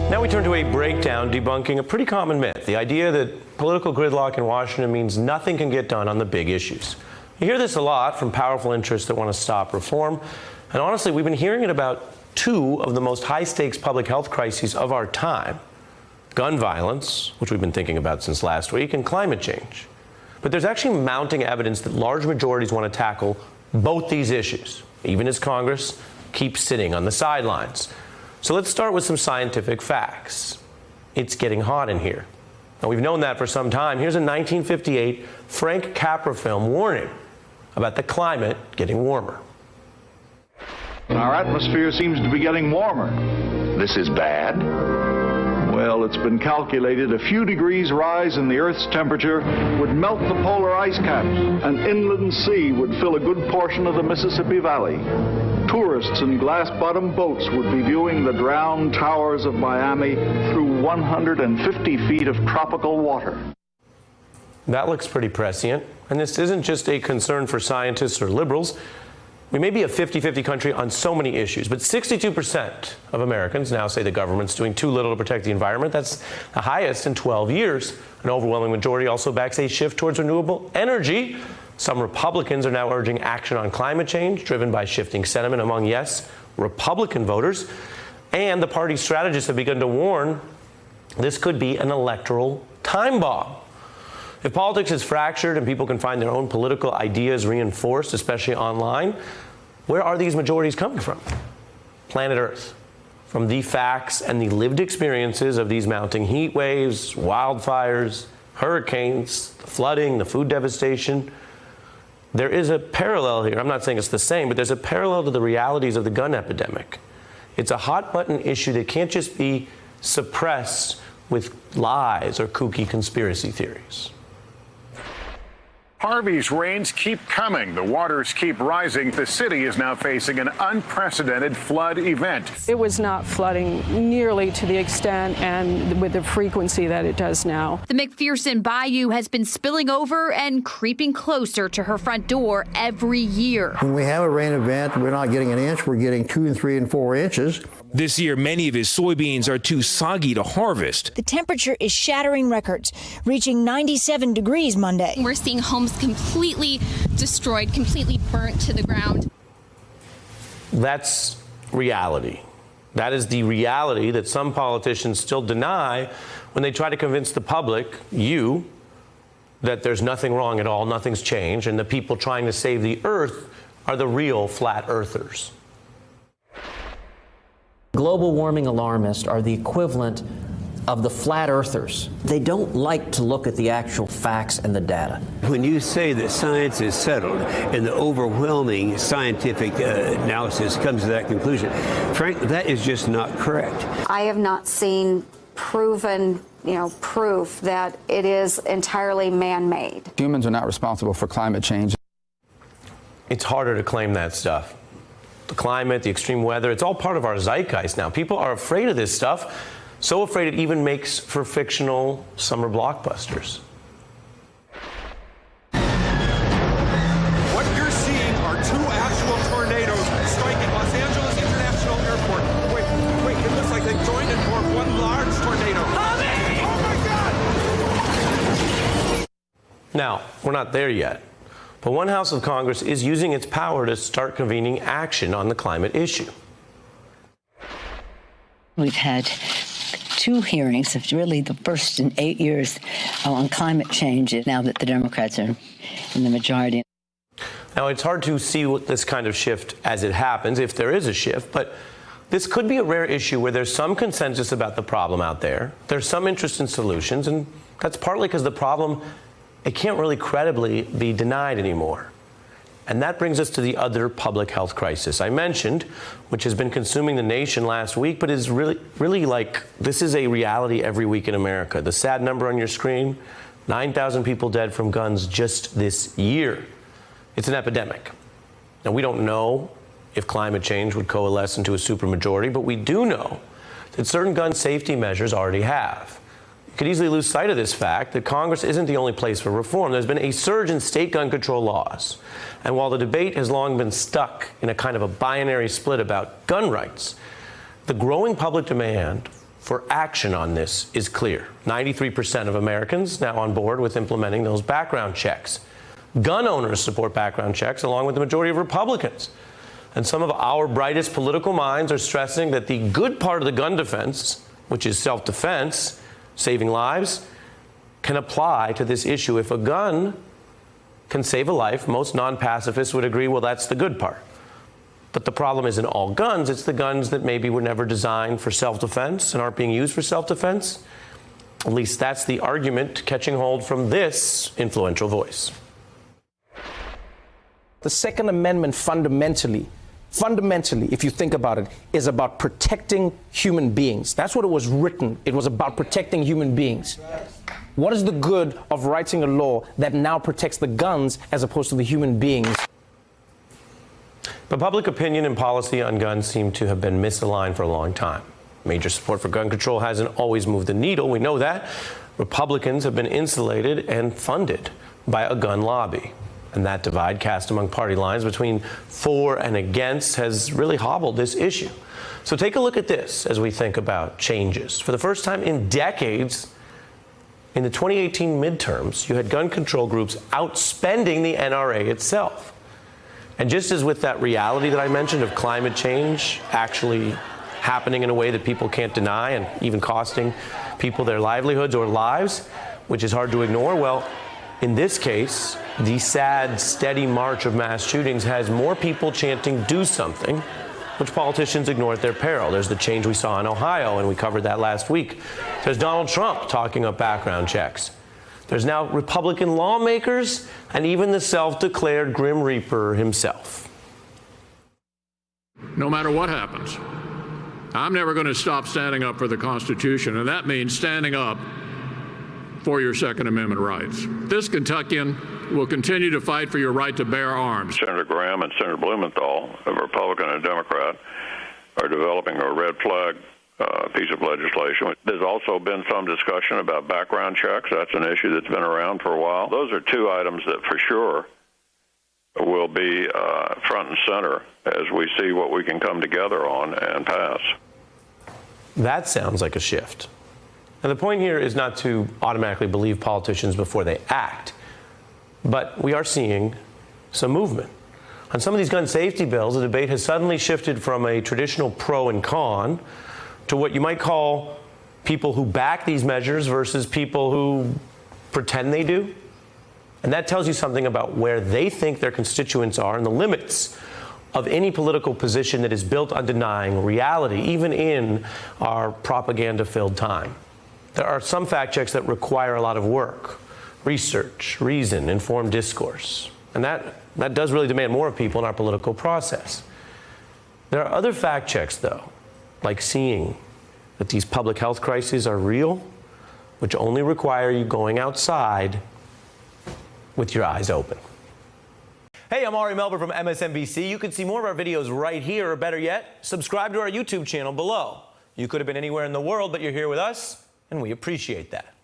Now we turn to a breakdown debunking a pretty common myth, the idea that political gridlock in Washington means nothing can get done on the big issues. You hear this a lot from powerful interests that want to stop reform, and honestly, we've been hearing it about two of the most high-stakes public health crises of our time: gun violence, which we've been thinking about since last week, and climate change. But there's actually mounting evidence that large majorities want to tackle both these issues, even as Congress keeps sitting on the sidelines. So let's start with some scientific facts. It's getting hot in here. Now, we've known that for some time. Here's a 1958 Frank Capra film warning about the climate getting warmer. Our atmosphere seems to be getting warmer. This is bad. Well, it's been calculated a few degrees rise in the Earth's temperature would melt the polar ice caps. An inland sea would fill a good portion of the Mississippi Valley. Tourists in glass-bottom boats would be viewing the drowned towers of Miami through 150 feet of tropical water. That looks pretty prescient. And this isn't just a concern for scientists or liberals. We may be a 50-50 country on so many issues, but 62% of Americans now say the government's doing too little to protect the environment. That's the highest in 12 years. An overwhelming majority also backs a shift towards renewable energy. Some Republicans are now urging action on climate change, driven by shifting sentiment among, yes, Republican voters. And the party's strategists have begun to warn this could be an electoral time bomb. If politics is fractured and people can find their own political ideas reinforced, especially online, where are these majorities coming from? Planet Earth. From the facts and the lived experiences of these mounting heat waves, wildfires, hurricanes, the flooding, the food devastation. There is a parallel here. I'm not saying it's the same, but there's a parallel to the realities of the gun epidemic. It's a hot-button issue that can't just be suppressed with lies or kooky conspiracy theories. Harvey's rains keep coming. The waters keep rising. The city is now facing an unprecedented flood event. It was not flooding nearly to the extent and with the frequency that it does now. The McPherson Bayou has been spilling over and creeping closer to her front door every year. When we have a rain event, we're not getting an inch, we're getting 2 and 3 and 4 inches. This year, many of his soybeans are too soggy to harvest. The temperature is shattering records, reaching 97 degrees Monday. We're seeing homes completely destroyed, completely burnt to the ground. That's reality. That is the reality that some politicians still deny when they try to convince the public, you, that there's nothing wrong at all, nothing's changed, and the people trying to save the earth are the real flat earthers. Global warming alarmists are the equivalent of the flat earthers. They don't like to look at the actual facts and the data. When you say that science is settled and the overwhelming scientific analysis comes to that conclusion, Frank, that is just not correct. I have not seen proven proof that it is entirely man-made. Humans are not responsible for climate change. It's harder to claim that stuff. The climate, the extreme weather, it's all part of our zeitgeist now. People are afraid of this stuff, so afraid it even makes for fictional summer blockbusters. What you're seeing are 2 actual tornadoes striking Los Angeles International Airport. Wait, it looks like they joined and formed one large tornado. Oh my God! Now, we're not there yet. But one House of Congress is using its power to start convening action on the climate issue. We've had 2 hearings, it's really the first in 8 years, on climate change, now that the Democrats are in the majority. Now, it's hard to see this kind of shift as it happens, if there is a shift, but this could be a rare issue where there's some consensus about the problem out there. There's some interest in solutions, and that's partly because the problem, it can't really credibly be denied anymore. And that brings us to the other public health crisis I mentioned, which has been consuming the nation last week, but is really like, this is a reality every week in America. The sad number on your screen, 9,000 people dead from guns just this year. It's an epidemic. Now, we don't know if climate change would coalesce into a supermajority, but we do know that certain gun safety measures already have. Could easily lose sight of this fact that Congress isn't the only place for reform. There's been a surge in state gun control laws. And while the debate has long been stuck in a kind of a binary split about gun rights, the growing public demand for action on this is clear. 93% of Americans now on board with implementing those background checks. Gun owners support background checks, along with the majority of Republicans. And some of our brightest political minds are stressing that the good part of the gun defense, which is self-defense, saving lives, can apply to this issue. If a gun can save a life, most non-pacifists would agree, well, that's the good part. But the problem isn't all guns, it's the guns that maybe were never designed for self-defense and aren't being used for self-defense. At least that's the argument catching hold from this influential voice. The Second Amendment fundamentally, if you think about it, is about protecting human beings. That's what it was written. It was about protecting human beings. What is the good of writing a law that now protects the guns as opposed to the human beings? But public opinion and policy on guns seem to have been misaligned for a long time. Major support for gun control hasn't always moved the needle. We know that. Republicans have been insulated and funded by a gun lobby. And that divide cast among party lines between for and against has really hobbled this issue. So take a look at this as we think about changes. For the first time in decades, in the 2018 midterms, you had gun control groups outspending the NRA itself. And just as with that reality that I mentioned of climate change actually happening in a way that people can't deny and even costing people their livelihoods or lives, which is hard to ignore, well, in this case, the sad, steady march of mass shootings has more people chanting, do something, which politicians ignore at their peril. There's the change we saw in Ohio, and we covered that last week. There's Donald Trump talking up background checks. There's now Republican lawmakers and even the self-declared Grim Reaper himself. No matter what happens, I'm never going to stop standing up for the Constitution, and that means standing up for your Second Amendment rights. This Kentuckian will continue to fight for your right to bear arms. Senator Graham and Senator Blumenthal, a Republican and a Democrat, are developing a red flag piece of legislation. There's also been some discussion about background checks. That's an issue that's been around for a while. Those are two items that for sure will be front and center as we see what we can come together on and pass. That sounds like a shift. And the point here is not to automatically believe politicians before they act, but we are seeing some movement. On some of these gun safety bills, the debate has suddenly shifted from a traditional pro and con to what you might call people who back these measures versus people who pretend they do. And that tells you something about where they think their constituents are and the limits of any political position that is built on denying reality, even in our propaganda-filled time. There are some fact checks that require a lot of work, research, reason, informed discourse. And that does really demand more of people in our political process. There are other fact checks, though, like seeing that these public health crises are real, which only require you going outside with your eyes open. Hey, I'm Ari Melber from MSNBC. You can see more of our videos right here, or better yet, subscribe to our YouTube channel below. You could have been anywhere in the world, but you're here with us, and we appreciate that.